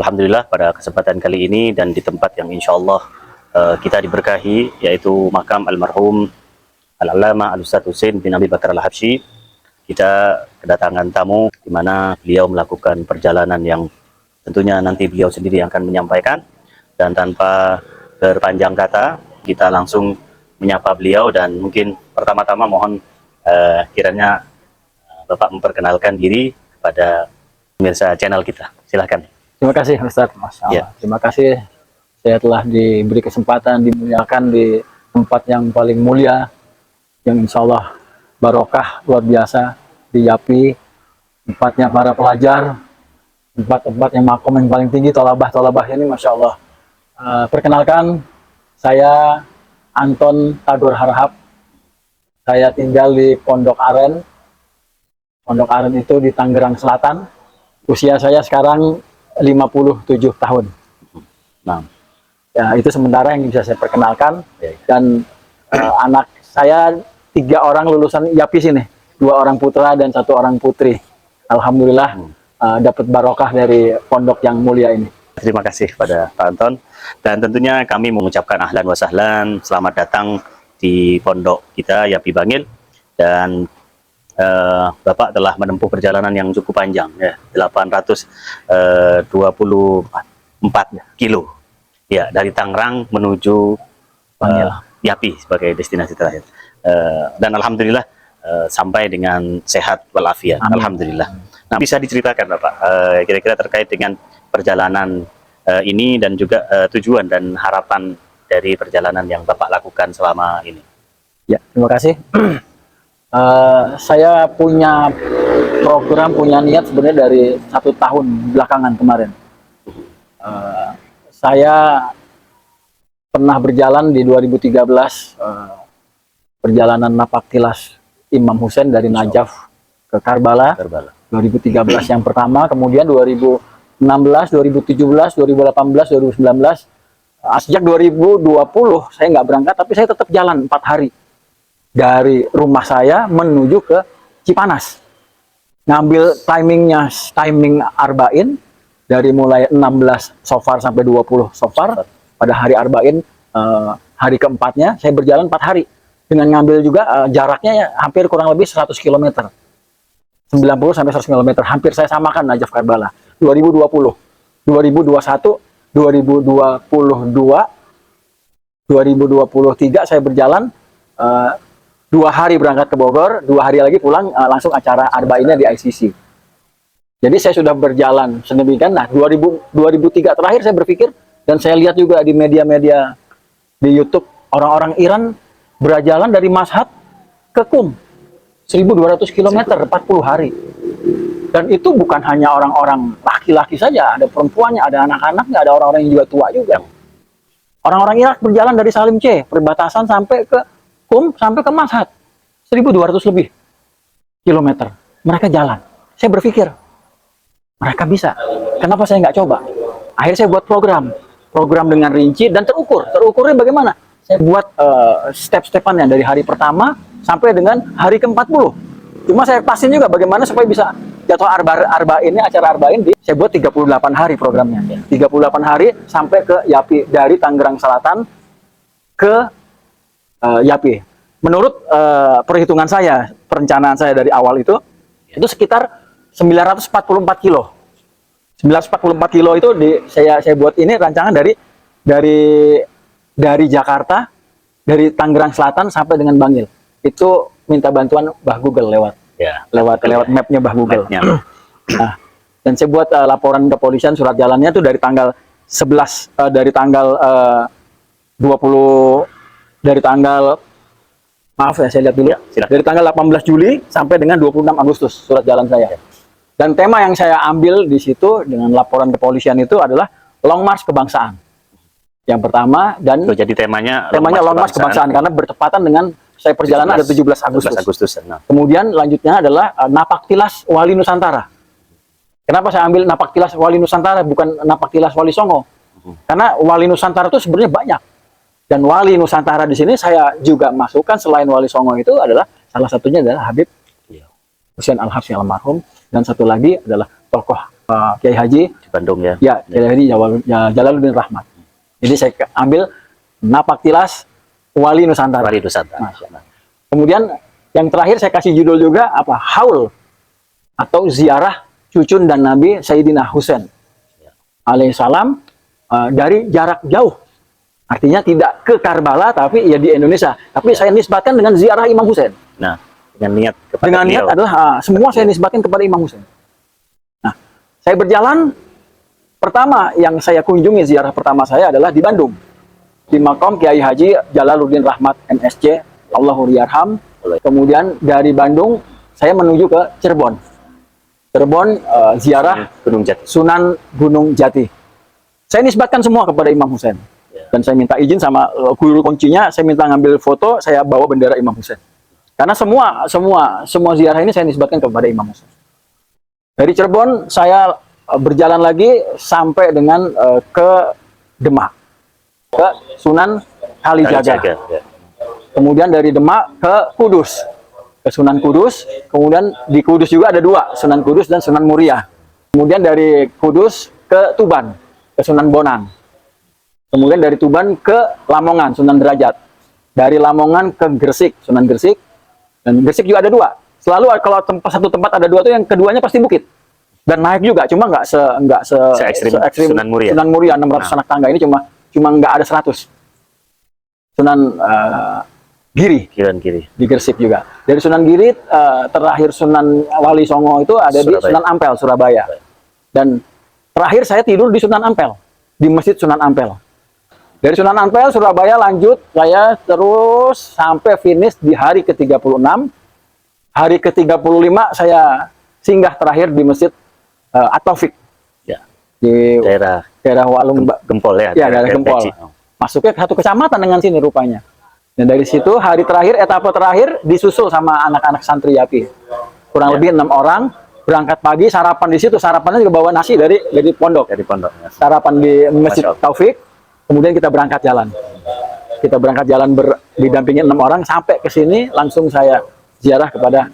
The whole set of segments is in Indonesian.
Alhamdulillah pada kesempatan kali ini dan di tempat yang insya Allah kita diberkahi, yaitu makam almarhum Al-Allamah Al-Ustadz Husain bin Abi Bakar Al-Habsyi. Kita kedatangan tamu di mana beliau melakukan perjalanan yang tentunya nanti beliau sendiri yang akan menyampaikan. Dan tanpa berpanjang kata, kita langsung menyapa beliau. Dan mungkin pertama-tama mohon kiranya Bapak memperkenalkan diri kepada pemirsa channel kita. Silahkan. Terima kasih Ustadz. Masya Allah. Ya. Terima kasih saya telah diberi kesempatan dimuliakan di tempat yang paling mulia, yang insya Allah barokah luar biasa di Yapi, tempatnya para pelajar, tempat yang makom yang paling tinggi, tolabah ini Masya Allah. Perkenalkan, saya Anton Tadur Harahap. Saya tinggal di Pondok Aren. Pondok Aren itu di Tangerang Selatan. Usia saya sekarang 57 tahun. Nah, ya itu sementara yang bisa saya perkenalkan. Dan anak saya 3 orang lulusan Yapi sini, 2 orang putra dan 1 orang putri. Alhamdulillah dapat barokah dari pondok yang mulia ini. terima kasih pada Pak Anton. Dan tentunya kami mengucapkan ahlan wa sahlan, selamat datang di pondok kita Yapi Bangil. Dan Bapak telah menempuh perjalanan yang cukup panjang, ya, 824 kilo, ya, dari Tangerang menuju Yapi sebagai destinasi terakhir. Dan alhamdulillah sampai dengan sehat walafiat. Alhamdulillah. Nah, bisa diceritakan Bapak kira-kira terkait dengan perjalanan ini dan juga tujuan dan harapan dari perjalanan yang Bapak lakukan selama ini. Ya, terima kasih. Saya punya program, punya niat sebenarnya dari 1 tahun belakangan kemarin. Saya pernah berjalan di 2013, perjalanan napak tilas Imam Husain dari Najaf ke Karbala. 2013 yang pertama, kemudian 2016, 2017, 2018, 2019. Sejak 2020 saya nggak berangkat, tapi saya tetap jalan 4 hari. Dari rumah saya menuju ke Cipanas. Ngambil timing Arba'in, dari mulai 16 Safar sampai 20 Safar. Pada hari Arba'in, hari keempatnya, saya berjalan 4 hari. Dengan ngambil juga jaraknya ya, hampir kurang lebih 100 km. 90 sampai 100 km, hampir saya samakan Najaf Karbala. 2020, 2021, 2022, 2023 saya berjalan 2 hari berangkat ke Bogor, 2 hari lagi pulang, langsung acara Arba'innya di ICC. Jadi saya sudah berjalan sedemikian. Nah, 2003 terakhir saya berpikir, dan saya lihat juga di media-media di YouTube, orang-orang Iran berjalan dari Mashhad ke Qum 1200 km 40 hari. Dan itu bukan hanya orang-orang laki-laki saja, ada perempuannya, ada anak-anaknya, ada orang-orang yang juga tua juga. Orang-orang Irak berjalan dari Salim C, perbatasan sampai ke Qum, sampai ke Mashhad 1200 lebih kilometer. Mereka jalan. Saya berpikir, mereka bisa. Kenapa saya nggak coba? Akhirnya saya buat program dengan rinci dan terukur. Terukurnya bagaimana? Saya buat step-stepannya dari hari pertama sampai dengan hari ke-40. Cuma saya pasin juga bagaimana supaya bisa jatuh Arba'in ini, acara Arba'in saya buat 38 hari programnya. 38 hari sampai ke Yapi, dari Tangerang Selatan ke Yapi. Menurut perhitungan saya, perencanaan saya dari awal itu sekitar 944 kilo. 944 kilo itu saya buat ini rancangan dari Jakarta, dari Tangerang Selatan sampai dengan Bangil. Itu minta bantuan Mbah Google lewat mapnya Mbah Google. Nah, dan saya buat laporan kepolisian, surat jalannya itu dari tanggal 11, dari tanggal 20, dari tanggal, maaf ya, saya lihat dulu ya, dari tanggal 18 Juli sampai dengan 26 Agustus surat jalan saya. Dan tema yang saya ambil di situ dengan laporan kepolisian itu adalah Long March Kebangsaan. Yang pertama, dan jadi temanya Long March Kebangsaan karena bertepatan dengan saya perjalanan ada 17 Agustus. Nah. Kemudian lanjutnya adalah napak tilas Wali Nusantara. Kenapa saya ambil napak tilas Wali Nusantara bukan napak tilas Wali Songo? Karena Wali Nusantara itu sebenarnya banyak. Dan Wali Nusantara di sini saya juga masukkan selain Wali Songo itu adalah salah satunya adalah Habib Husain Al-Habsyi almarhum, dan satu lagi adalah tokoh Kiai Haji Di Bandung ya. ya Kiai Haji Jalaluddin Rahmat. Jadi saya ambil napak tilas Wali Nusantara. Wali Nusantara. Masya Allah. Kemudian yang terakhir saya kasih judul juga apa, haul atau ziarah cucun dan Nabi Sayyidina Husain alaihissalam dari jarak jauh. Artinya tidak ke Karbala tapi ya di Indonesia. Tapi saya nisbatkan dengan ziarah Imam Husain. Nah, dengan niat kepada Dengan niat beliau. adalah semua saya nisbatkan kepada Imam Husain. Nah, saya berjalan pertama yang saya kunjungi, ziarah pertama saya adalah di Bandung. Di makam Kiai Haji Jalaluddin Rahmat MSC, Allahu yarham. Kemudian dari Bandung saya menuju ke Cirebon. Cirebon ziarah Gunung Jati. Sunan Gunung Jati. Saya nisbatkan semua kepada Imam Husain. Dan saya minta izin sama guru kuncinya, saya minta ngambil foto, saya bawa bendera Imam Husain. Karena semua ziarah ini saya nisbatkan kepada Imam Husain. Dari Cirebon saya berjalan lagi sampai dengan ke Demak, ke Sunan Kalijaga. Ya. Kemudian dari Demak ke Kudus, ke Sunan Kudus. Kemudian di Kudus juga ada dua, Sunan Kudus dan Sunan Muria. Kemudian dari Kudus ke Tuban, ke Sunan Bonang. Kemudian dari Tuban ke Lamongan, Sunan Derajat. Dari Lamongan ke Gresik, Sunan Gresik. Dan Gresik juga ada dua. Selalu kalau satu tempat ada dua tuh, yang keduanya pasti bukit. Dan naik juga, cuma nggak se ekstrim Sunan Muria. Sunan Muria 600 anak tangga ini cuma nggak ada 100. Sunan Giri Kiran kiri. di Gresik juga. Dari Sunan Giri terakhir Sunan Wali Songo itu ada di Surabaya. Sunan Ampel, Surabaya. Dan terakhir saya tidur di Sunan Ampel, di Masjid Sunan Ampel. Dari Sunan Ampel, Surabaya lanjut, saya terus sampai finish di hari ke-36. Hari ke-35 saya singgah terakhir di Masjid At-Taufik. Ya. Di Daerah daerah Walum, Gempol ya. ya daerah Gempol. Peci. Masuknya ke satu kecamatan dengan sini rupanya. Dan dari situ hari terakhir, etapa terakhir disusul sama anak-anak santri Yapi. Kurang lebih 6 orang, berangkat pagi, sarapan di situ. Sarapannya juga bawa nasi dari pondok. Dari pondok. Ya. Sarapan di Masjid Masya Allah. Taufik, kemudian kita berangkat jalan. Kita berangkat jalan didampingi 6 orang sampai ke sini, langsung saya ziarah kepada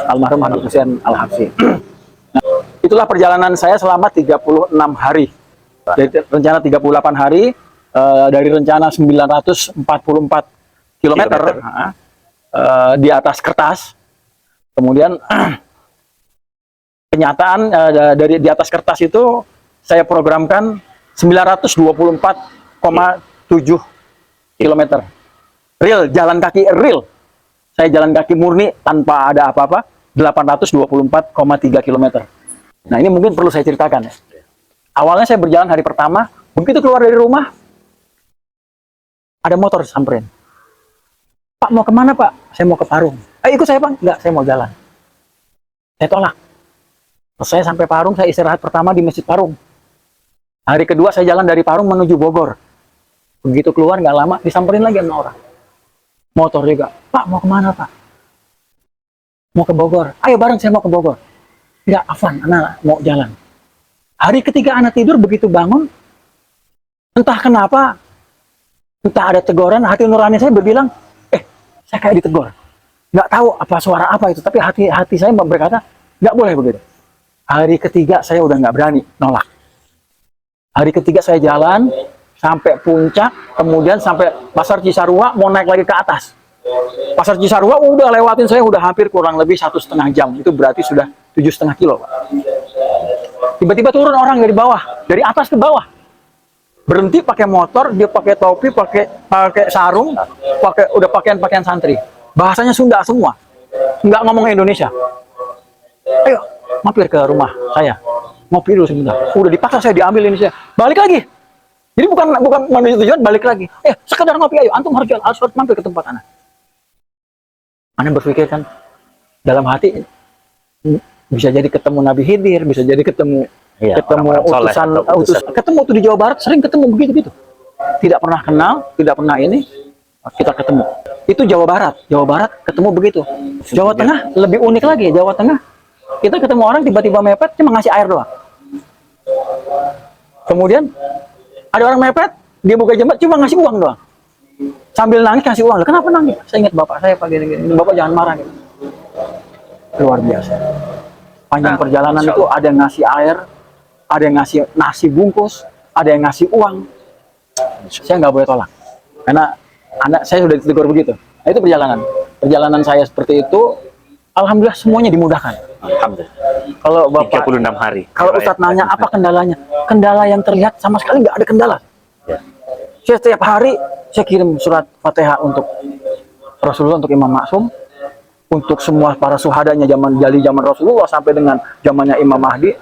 almarhum Habib Husain Al-Habsyi. Nah, itulah perjalanan saya selama 36 hari. Dari rencana 38 hari, dari rencana 944 kilometer di atas kertas. Kemudian kenyataan dari di atas kertas itu saya programkan 924,7 kilometer. Real, jalan kaki real. Saya jalan kaki murni tanpa ada apa-apa, 824,3 kilometer. Nah, ini mungkin perlu saya ceritakan ya. Awalnya saya berjalan hari pertama, begitu keluar dari rumah, ada motor samperin. Pak, mau kemana Pak? Saya mau ke Parung. Ikut saya Bang? Enggak, saya mau jalan. Saya tolak. Saya sampai Parung, saya istirahat pertama di Masjid Parung. Hari kedua saya jalan dari Parung menuju Bogor. Begitu keluar nggak lama, disamperin lagi sama orang. Motor juga. Pak, mau kemana Pak? Mau ke Bogor. Ayo bareng, saya mau ke Bogor. Enggak, Afan, anak mau jalan. Hari ketiga anak tidur, begitu bangun, entah kenapa, entah ada teguran, hati nurani saya berbilang, saya kayak ditegur. Nggak tahu apa suara apa itu, tapi hati saya berkata, nggak boleh begitu. Hari ketiga saya udah nggak berani nolak. Hari ketiga saya jalan sampai puncak, kemudian sampai Pasar Cisarua, mau naik lagi ke atas. Pasar Cisarua udah lewatin saya, udah hampir kurang lebih 1,5 jam. Itu berarti sudah 7,5 kilo, Pak. Tiba-tiba turun orang dari bawah, dari atas ke bawah. Berhenti pakai motor, dia pakai topi, pakai sarung, udah pakaian santri. Bahasanya Sunda semua. Nggak ngomong Indonesia. Ayo, mampir ke rumah saya. Ngopi dulu sebentar. Udah dipaksa saya diambil ini saya. Balik lagi. Jadi bukan menuju tujuan, balik lagi. Sekedar ngopi, ayo. Antum harus mampir ke tempat Ana. Ana berpikir kan, dalam hati, bisa jadi ketemu Nabi Khidir, bisa jadi ketemu utusan, ketemu tuh di Jawa Barat, sering ketemu begitu. Tidak pernah kenal, tidak pernah ini, kita ketemu. Itu Jawa Barat ketemu begitu. Jawa Tengah lebih unik lagi. Jawa Tengah kita ketemu orang tiba-tiba mepet, cuma ngasih air doang. Kemudian ada orang mepet, dia buka jembat, cuma ngasih uang doang. Sambil nangis kasih uang. Kenapa nangis? Saya ingat bapak saya pagi ini. Bapak jangan marah gitu. Luar biasa. Panjang perjalanan itu ada yang ngasih air, ada yang ngasih nasi bungkus, ada yang ngasih uang. Saya nggak boleh tolak, karena saya sudah ditegur begitu. Nah, itu perjalanan saya seperti itu. Alhamdulillah semuanya dimudahkan. Alhamdulillah. Kalau Bapak 36 hari. Kalau Ustadz nanya apa kendalanya, kendala yang terlihat sama sekali nggak ada kendala. Ya. Saya setiap hari saya kirim surat Fatihah untuk Rasulullah, untuk Imam Maksum, untuk semua para suhadanya zaman Rasulullah sampai dengan zamannya Imam Mahdi,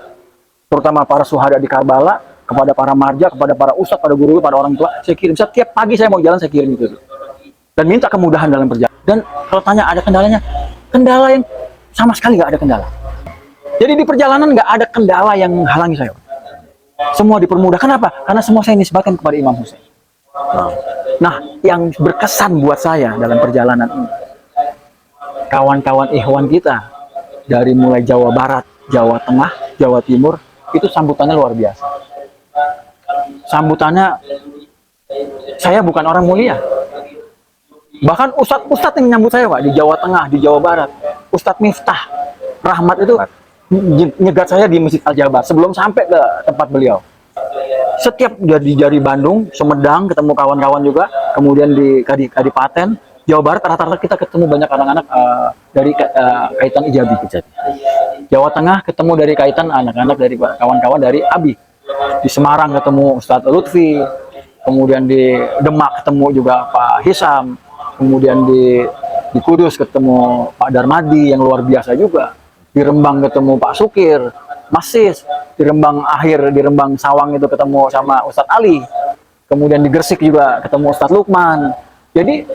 terutama para suhada di Karbala, kepada para marja, kepada para ustadz, pada guru, pada orang tua, saya kirim. Setiap pagi saya mau jalan, saya kirim itu. Dan minta kemudahan dalam perjalanan. Dan kalau tanya ada kendalanya, kendala yang sama sekali nggak ada kendala. Jadi di perjalanan nggak ada kendala yang menghalangi saya. Semua dipermudah. Kenapa? Karena semua saya nisbatkan kepada Imam Husain. Nah, yang berkesan buat saya dalam perjalanan ini, kawan-kawan ikhwan kita dari mulai Jawa Barat, Jawa Tengah, Jawa Timur, itu sambutannya luar biasa. Sambutannya, saya bukan orang mulia. Bahkan ustadz-ustadz yang menyambut saya, Pak, di Jawa Tengah, di Jawa Barat, Ustadz Miftah Rahmat itu nyegat saya di Masjid Al-Jabar sebelum sampai ke tempat beliau. Setiap di Bandung, Sumedang, ketemu kawan-kawan juga, kemudian di Kadipaten, Jawa Barat, rata-rata kita ketemu banyak anak-anak dari kaitan Ijabi. Jawa Tengah ketemu dari kaitan anak-anak dari kawan-kawan dari Abi. Di Semarang ketemu Ustadz Lutfi, kemudian di Demak ketemu juga Pak Hisam, kemudian di Kudus ketemu Pak Darmadi yang luar biasa juga. Di Rembang ketemu Pak Sukir, Masis. Di Rembang Sawang itu ketemu sama Ustadz Ali. Kemudian di Gresik juga ketemu Ustadz Lukman. Jadi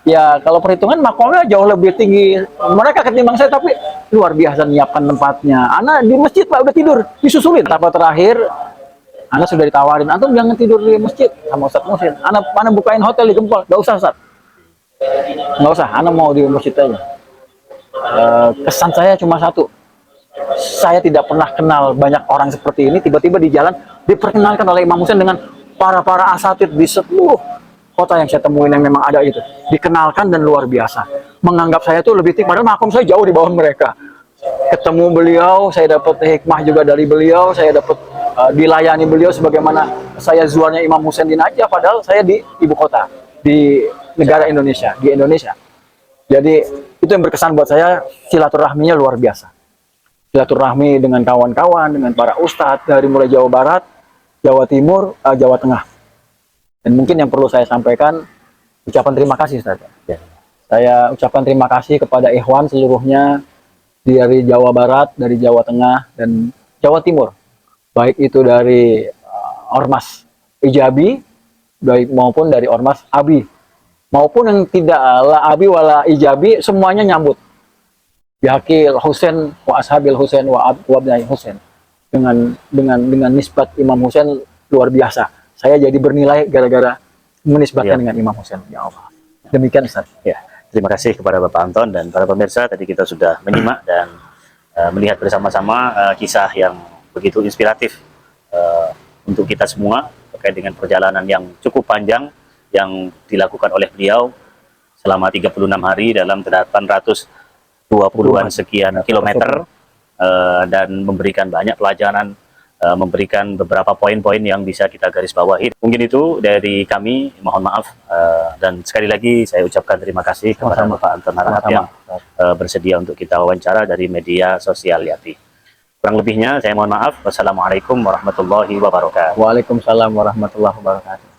ya kalau perhitungan makomnya jauh lebih tinggi mereka ketimbang saya, tapi luar biasa menyiapkan tempatnya. Ana di masjid Pak udah tidur, disusulin. Tahap terakhir Ana sudah ditawarin, antum jangan tidur di masjid sama Ustadz Muhsin. Ana bukain hotel di Gempol. Gak usah Ustadz, nggak usah, Ana mau di masjid aja. Kesan saya cuma satu, saya tidak pernah kenal banyak orang seperti ini. Tiba-tiba di jalan diperkenalkan oleh Imam Husain dengan para asatid di seluruh kota yang saya temuin yang memang ada itu, dikenalkan dan luar biasa. Menganggap saya tuh lebih tinggi, padahal makom saya jauh di bawah mereka. Ketemu beliau, saya dapat hikmah juga dari beliau, saya dapat dilayani beliau sebagaimana saya zuarnya Imam Husain di Najaf, padahal saya di ibu kota, di negara Indonesia, di Indonesia. Jadi itu yang berkesan buat saya, silaturahminya luar biasa. Silaturahmi dengan kawan-kawan, dengan para ustadz dari mulai Jawa Barat, Jawa Timur, Jawa Tengah. Dan mungkin yang perlu saya sampaikan, ucapan terima kasih Ustaz. Ya. Saya ucapkan terima kasih kepada ikhwan seluruhnya dari Jawa Barat, dari Jawa Tengah, dan Jawa Timur. Baik itu dari Ormas Ijabi, baik maupun dari Ormas Abi. Maupun yang tidak la Abi wala Ijabi, semuanya nyambut. Bihaqil Husain wa ashabil Husain wa abnai Husain. Dengan nisbat Imam Husain luar biasa. Saya jadi bernilai gara-gara menisbatkan dengan Imam Husain. Ya Allah. Demikian Ustaz. Ya, terima kasih kepada Bapak Anton dan para pemirsa. Tadi kita sudah menyimak dan melihat bersama-sama kisah yang begitu inspiratif untuk kita semua terkait dengan perjalanan yang cukup panjang yang dilakukan oleh beliau selama 36 hari dalam 820-an sekian kilometer dan memberikan banyak pelajaran, memberikan beberapa poin-poin yang bisa kita garis bawahi. Mungkin itu dari kami, mohon maaf, dan sekali lagi saya ucapkan terima kasih kepada Bapak Anton Harahap yang bersedia untuk kita wawancara dari media sosial Yati. Kurang lebihnya saya mohon maaf. Wassalamualaikum warahmatullahi wabarakatuh. Waalaikumsalam warahmatullahi wabarakatuh.